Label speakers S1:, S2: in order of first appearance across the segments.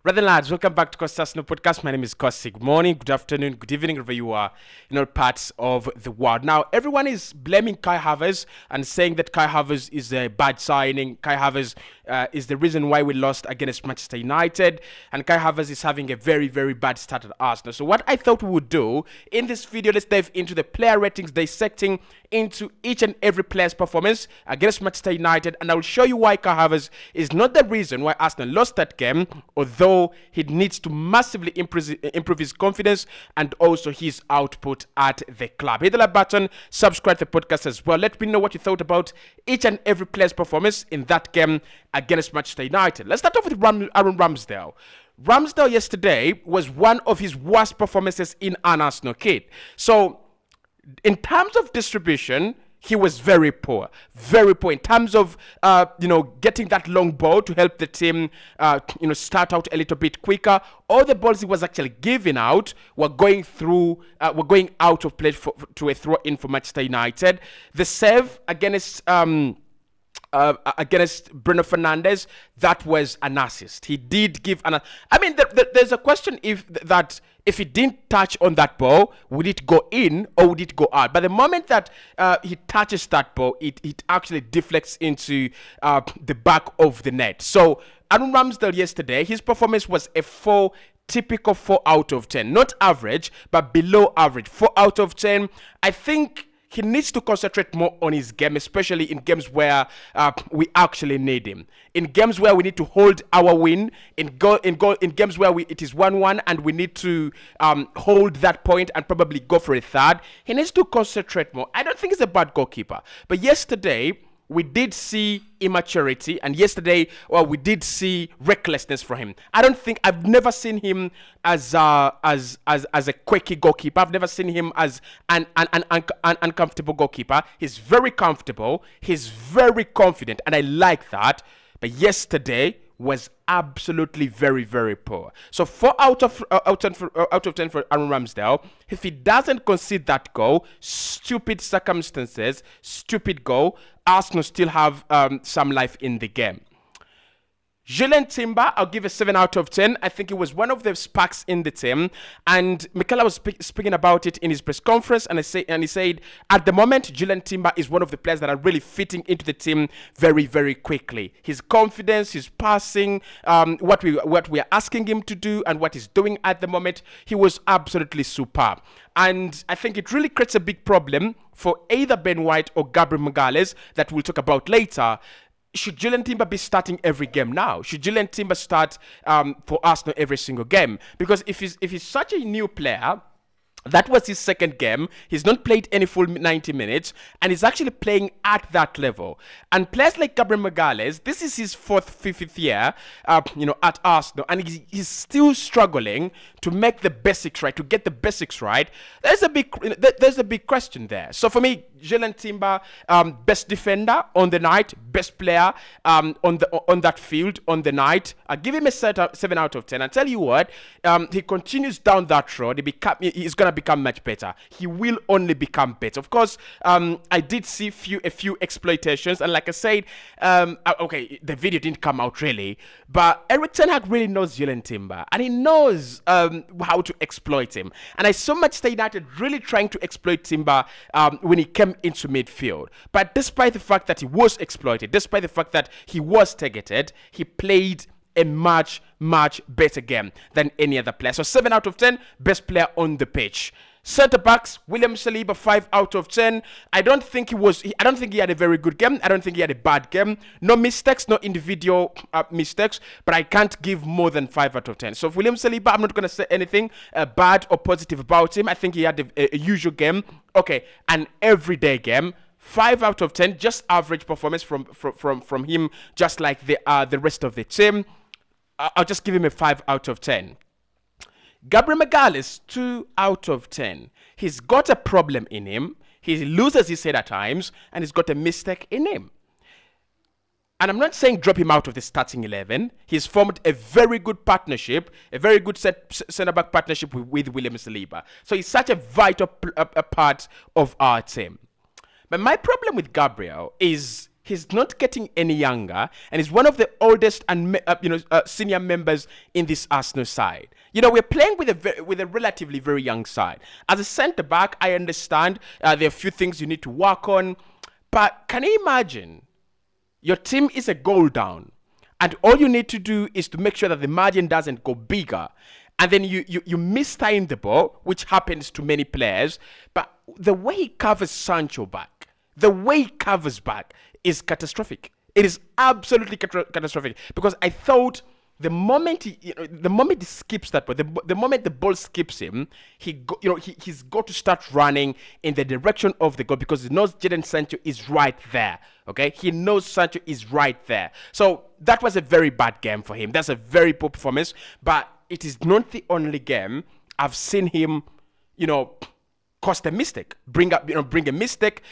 S1: Brother and lads, welcome back to Cossy podcast. My name is Cossy. Good morning, good afternoon, good evening, wherever you are in all parts of the world. Now, everyone is blaming Kai Havertz and saying that Kai Havertz is a bad signing. Kai Havertz is the reason why we lost against Manchester United. And Kai Havertz is having a very, very bad start at Arsenal. So what I thought we would do in this video, let's dive into the player ratings, dissecting into each and every player's performance against Manchester United. And I will show you why Kai Havertz is not the reason why Arsenal lost that game, although he needs to massively improve his confidence and also his output at the club. Hit the like button, subscribe to the podcast as well. Let me know what you thought about each and every player's performance in that game against Manchester United. Let's start off with Aaron Ramsdale. Ramsdale yesterday was one of his worst performances in an Arsenal kit. So, in terms of distribution, he was very poor in terms of getting that long ball to help the team start out a little bit quicker. All the balls he was actually giving out were going out of play to a throw in for Manchester United. The save against Bruno Fernandes, that was an assist. He did give there's a question if he didn't touch on that ball, would it go in or would it go out? But the moment that he touches that ball, it actually deflects into the back of the net. So Aaron Ramsdale yesterday, his performance was a typical 4 out of 10. Not average, but below average. 4 out of 10. I think he needs to concentrate more on his game, especially in games where we actually need him. In games where we need to hold our win, in games where it is 1-1 and we need to hold that point and probably go for a third, he needs to concentrate more. I don't think he's a bad goalkeeper, but yesterday we did see immaturity, and we did see recklessness from him. I've never seen him as a quirky goalkeeper. I've never seen him as an uncomfortable goalkeeper. He's very comfortable. He's very confident, and I like that. But yesterday was absolutely very, very poor. So 4 out of 10 for Aaron Ramsdale. If he doesn't concede that goal, stupid circumstances, stupid goal, Arsenal still have some life in the game. Julian Timber, I'll give a 7 out of 10. I think he was one of the sparks in the team. And Mikel was speaking about it in his press conference. And he said, at the moment, Julian Timber is one of the players that are really fitting into the team very, very quickly. His confidence, his passing, what we are asking him to do and what he's doing at the moment, he was absolutely superb. And I think it really creates a big problem for either Ben White or Gabriel Magalhaes that we'll talk about later. Should Julian Timber be starting every game now? Should Julian Timber start for Arsenal every single game? Because if he's such a new player, that was his second game. He's not played any full 90 minutes, and he's actually playing at that level. And players like Gabriel Magalhaes, this is his fifth year, at Arsenal, and he's still struggling to make the basics right, to get the basics right. There's a big question there. So for me, Julian Timber, best defender on the night, best player on that field on the night. I give him a 7 out of 10. I tell you what, he continues down that road. He's gonna become much better. He will only become better. Of course, I did see a few exploitations, and like I said, the video didn't come out really, but Erik ten Hag really knows Julian Timber, and he knows how to exploit him. And I saw Manchester United really trying to exploit Timber when he came into midfield. But despite the fact that he was exploited, despite the fact that he was targeted, he played a much, much better game than any other player. So 7 out of 10, best player on the pitch. Centre backs, William Saliba, 5 out of 10. I don't think he had a very good game. I don't think he had a bad game. No mistakes, no individual mistakes, but I can't give more than 5 out of 10. So for William Saliba, I'm not going to say anything bad or positive about him. I think he had a usual game. Okay, an everyday game. 5 out of 10, just average performance from him, just like the rest of the team. I'll just give him a 5 out of 10. Gabriel Magalhaes, 2 out of 10. He's got a problem in him. He loses his head at times, and he's got a mistake in him. And I'm not saying drop him out of the starting 11. He's formed a very good partnership, a very good centre-back partnership with William Saliba. So he's such a vital part of our team. But my problem with Gabriel is he's not getting any younger, and he's one of the oldest and senior members in this Arsenal side. We're playing with a relatively very young side. As a centre back, I understand there are a few things you need to work on, but can you imagine your team is a goal down, and all you need to do is to make sure that the margin doesn't go bigger, and then you mistime the ball, which happens to many players. But the way he covers Sancho back, the way he covers back is catastrophic. It is absolutely catastrophic, because I thought the moment he skips that ball, the moment the ball skips him, he's got to start running in the direction of the goal, because he knows Jadon Sancho is right there. Okay, he knows Sancho is right there. So that was a very bad game for him. That's a very poor performance. But it is not the only game I've seen him, cost a mistake, bring a mistake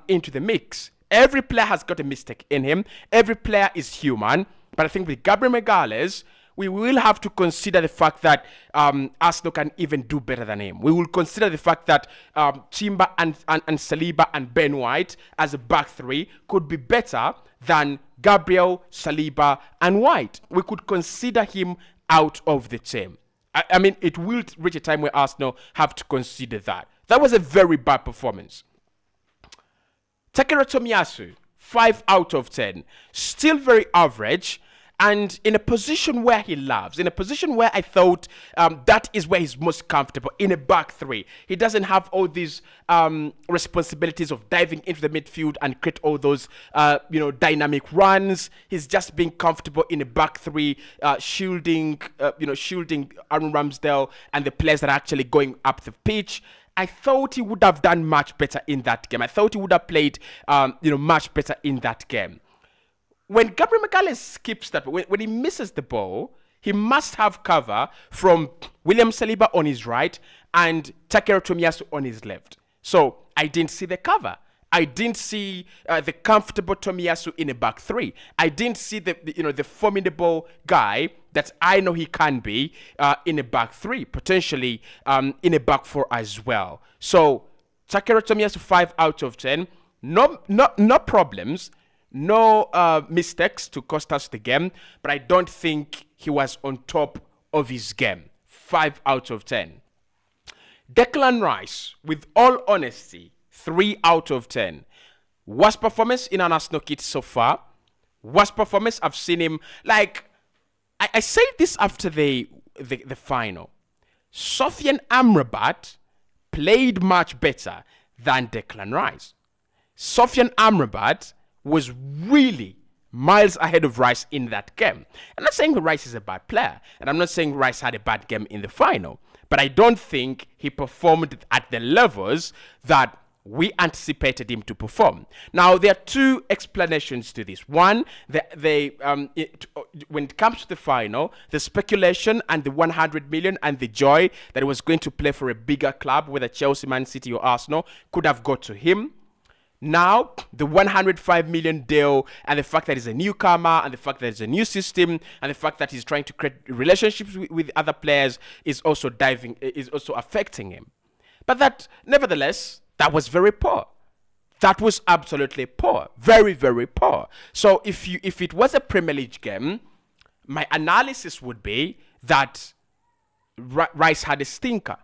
S1: into the mix. Every player has got a mistake in him. Every player is human. But I think with Gabriel Magalhaes, we will have to consider the fact that Arsenal can even do better than him. We will consider the fact that Timber and Saliba and Ben White as a back three could be better than Gabriel, Saliba and White. We could consider him out of the team. I mean, it will reach a time where Arsenal have to consider that. That was a very bad performance. Takehiro Tomiyasu, 5 out of 10. Still very average. And in a position where he loves, in a position where I thought that is where he's most comfortable, in a back three. He doesn't have all these responsibilities of diving into the midfield and create all those dynamic runs. He's just being comfortable in a back three, shielding Aaron Ramsdale and the players that are actually going up the pitch. I thought he would have done much better in that game. I thought he would have played much better in that game. When Gabriel Magalhaes skips that, when he misses the ball, he must have cover from William Saliba on his right and Takehiro Tomiyasu on his left. So I didn't see the cover. I didn't see the comfortable Tomiyasu in a back three. I didn't see the formidable guy that I know he can be in a back three, potentially in a back four as well. So Takehiro Tomiyasu, 5 out of 10. No problems. No mistakes to cost us the game, but I don't think he was on top of his game. 5 out of 10. Declan Rice, with all honesty, 3 out of 10. Worst performance in an Arsenal kit so far. Worst performance I've seen him. Like, I said this after the final. Sofian Amrabat played much better than Declan Rice. Sofian Amrabat was really miles ahead of Rice in that game. I'm not saying Rice is a bad player, and I'm not saying Rice had a bad game in the final, but I don't think he performed at the levels that we anticipated him to perform. Now, there are two explanations to this. One, when it comes to the final, the speculation and the 100 million and the joy that he was going to play for a bigger club, whether Chelsea, Man City or Arsenal, could have got to him. Now, the 105 million deal and the fact that he's a newcomer and the fact that it's a new system and the fact that he's trying to create relationships with other players is also affecting him. But that, nevertheless, that was very poor. That was absolutely poor. Very, very poor. So if it was a Premier League game, my analysis would be that Rice had a stinker.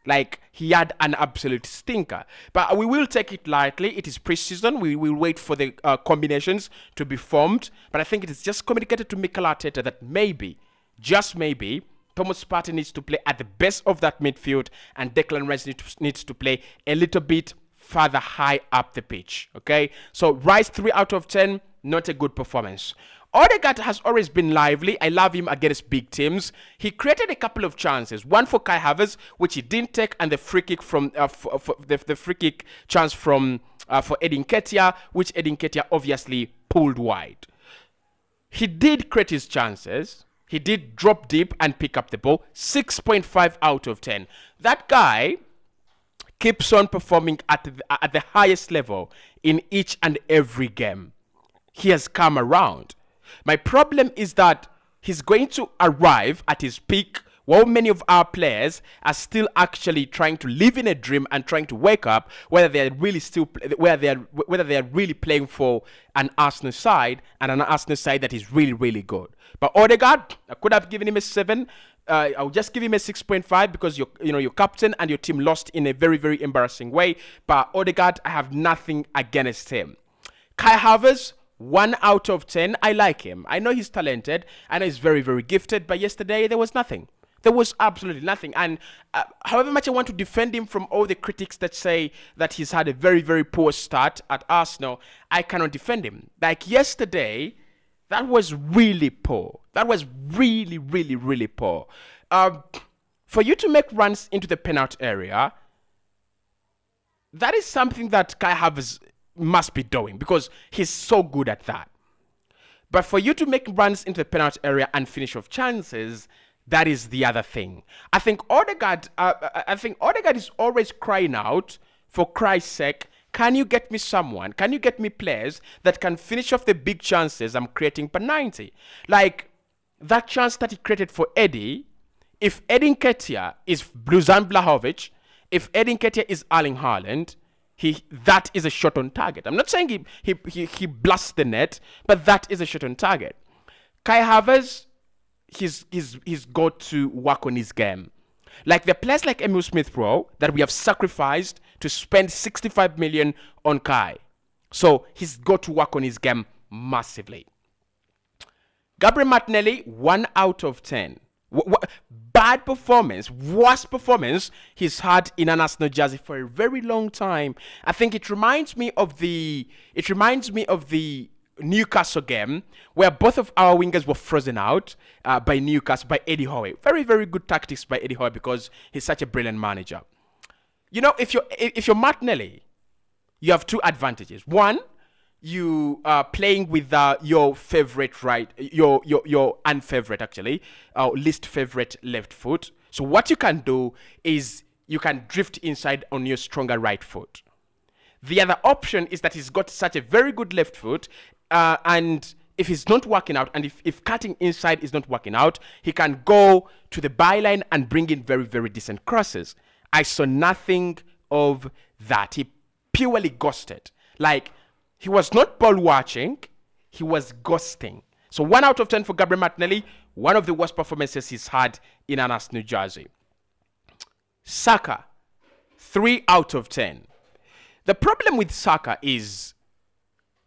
S1: Like, he had an absolute stinker. But we will take it lightly. It is pre-season. We will wait for the combinations to be formed. But I think it is just communicated to Mikel Arteta that maybe, just maybe, Thomas Partey needs to play at the best of that midfield and Declan Rice needs to play a little bit further high up the pitch. Okay? So, Rice, 3 out of 10, not a good performance. Odegaard has always been lively. I love him against big teams. He created a couple of chances. One for Kai Havertz, which he didn't take, and the free kick from the free kick chance from for NKETIAH, which NKETIAH obviously pulled wide. He did create his chances. He did drop deep and pick up the ball. 6.5 out of 10. That guy keeps on performing at the highest level in each and every game. He has come around. My problem is that he's going to arrive at his peak While many of our players are still actually trying to live in a dream and trying to wake up, whether they are really playing for an Arsenal side and an Arsenal side that is really, really good. But Odegaard, I could have given him a 7. I'll just give him a 6.5 because your captain and your team lost in a very, very embarrassing way. But Odegaard, I have nothing against him. Kai Havertz, 1 out of 10. I like him. I know he's talented. I know he's very, very gifted. But yesterday, there was nothing. There was absolutely nothing. And however much I want to defend him from all the critics that say that he's had a very, very poor start at Arsenal, I cannot defend him. Like yesterday, that was really poor. That was really, really, really poor. For you to make runs into the penalty area, that is something that Kai Havertz must be doing because he's so good at that. But for you to make runs into the penalty area and finish off chances, that is the other thing. I think Odegaard is always crying out, for Christ's sake, can you get me someone? Can you get me players that can finish off the big chances I'm creating per 90? Like that chance that he created for Eddie, if Eddie NKETIAH is Bluzan Vlahovic, if Eddie NKETIAH is Erling Haaland, that is a shot on target. I'm not saying he blasts the net, but that is a shot on target. Kai Havertz, he's got to work on his game. Like the players like Emil Smith-Rowe that we have sacrificed to spend 65 million on Kai. So he's got to work on his game massively. Gabriel Martinelli, 1 out of 10. Bad performance, worst performance he's had in an Arsenal jersey for a very long time. I think it reminds me of the Newcastle game where both of our wingers were frozen out by Newcastle, by Eddie Howe. Very, very good tactics by Eddie Howe because he's such a brilliant manager. You know, if you're Martinelli, you have 2 advantages. One, you are playing with your favorite your unfavorite actually, least favorite left foot. So what you can do is you can drift inside on your stronger right foot. The other option is that he's got such a very good left foot, and if it's not working out, and if cutting inside is not working out, he can go to the byline and bring in very, very decent crosses. I saw nothing of that. He purely ghosted. Like, he was not ball watching, he was ghosting. So 1 out of 10 for Gabriel Martinelli, one of the worst performances he's had in an Arsenal jersey. Saka, 3 out of 10. The problem with Saka is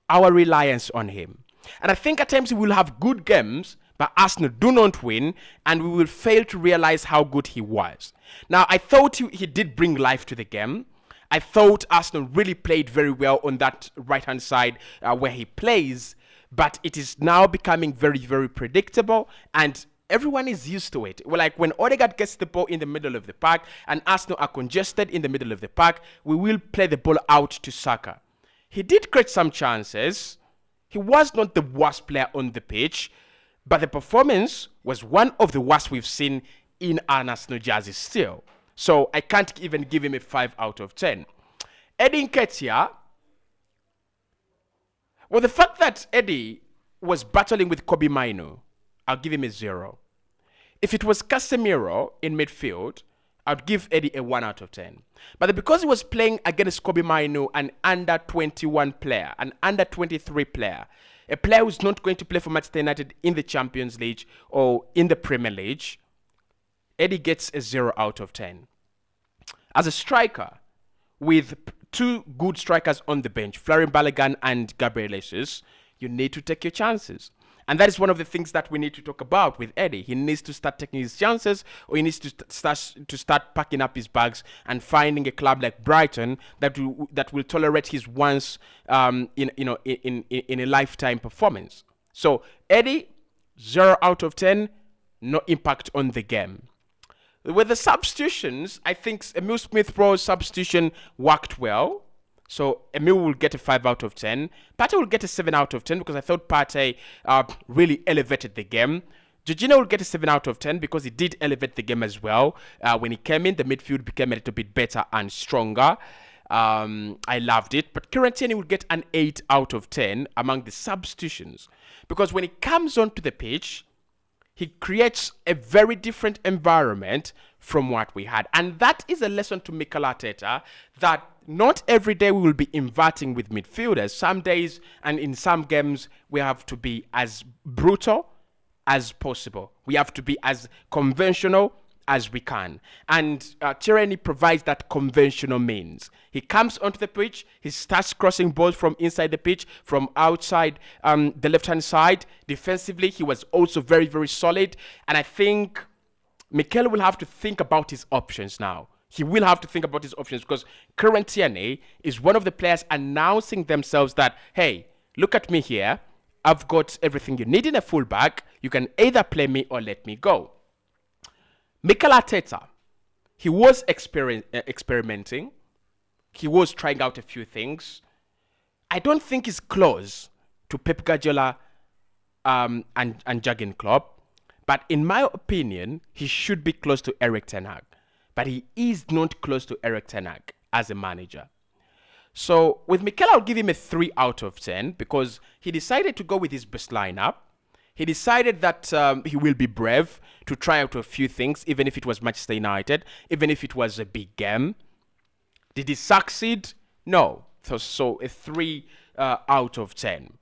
S1: our reliance on him. And I think at times he will have good games, but Arsenal do not win, and we will fail to realize how good he was. Now, I thought he did bring life to the game. I thought Arsenal really played very well on that right-hand side where he plays, but it is now becoming very, very predictable, and everyone is used to it. Well, like when Odegaard gets the ball in the middle of the park and Arsenal are congested in the middle of the park, we will play the ball out to Saka. He did create some chances. He was not the worst player on the pitch, but the performance was one of the worst we've seen in an Arsenal jersey still. So I can't even give him a 5 out of 10. Eddie NKETIAH, well, the fact that Eddie was battling with Kobe Mainoo, I'll give him a 0. If it was Casemiro in midfield, I'd give Eddie a 1 out of 10. But because he was playing against Kobe Mainoo, an under 21 player, an under 23 player, a player who's not going to play for Manchester United in the Champions League or in the Premier League, Eddie gets a 0 out of 10. As a striker, with 2 good strikers on the bench, Florian Balogun and Gabriel Jesus, you need to take your chances. And that is one of the things that we need to talk about with Eddie. He needs to start taking his chances, or he needs to start packing up his bags and finding a club like Brighton that will tolerate his once in a lifetime performance. So Eddie, 0 out of 10, no impact on the game. With the substitutions, I think Emil Smith-Rowe's substitution worked well. So Emil will get a 5 out of 10. Partey will get a 7 out of 10 because I thought Partey really elevated the game. Jorginho will get a 7 out of 10 because he did elevate the game as well. When he came in, the midfield became a little bit better and stronger. I loved it. But Kieran will get an 8 out of 10 among the substitutions. Because when he comes onto the pitch, He creates a very different environment from what we had. And that is a lesson to Mikel Arteta, that not every day we will be inverting with midfielders. Some days and in some games, we have to be as brutal as possible. We have to be as conventional as we can. And Tierney provides that conventional means. He comes onto the pitch, he starts crossing balls from inside the pitch, from outside the left-hand side. Defensively, he was also very, very solid. And I think Mikel will have to think about his options now. He will have to think about his options, because current Tierney is one of the players announcing themselves that, hey, look at me here. I've got everything you need in a fullback. You can either play me or let me go. Mikel Arteta, he was experimenting. He was trying out a few things. I don't think he's close to Pep Guardiola and Jurgen Klopp. But in my opinion, he should be close to Erik ten Hag. But he is not close to Erik ten Hag as a manager. So with Mikel, I'll give him a 3 out of 10 because he decided to go with his best lineup. He decided that he will be brave to try out a few things, even if it was Manchester United, even if it was a big game. Did he succeed? No. So a 3 out of 10.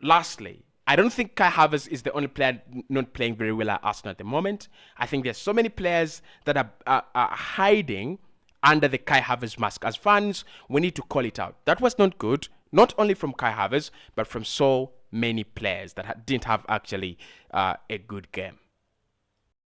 S1: Lastly, I don't think Kai Havertz is the only player not playing very well at Arsenal at the moment. I think there's so many players that are hiding under the Kai Havertz mask. As fans, we need to call it out. That was not good, not only from Kai Havertz, but from so many players that didn't have actually a good game.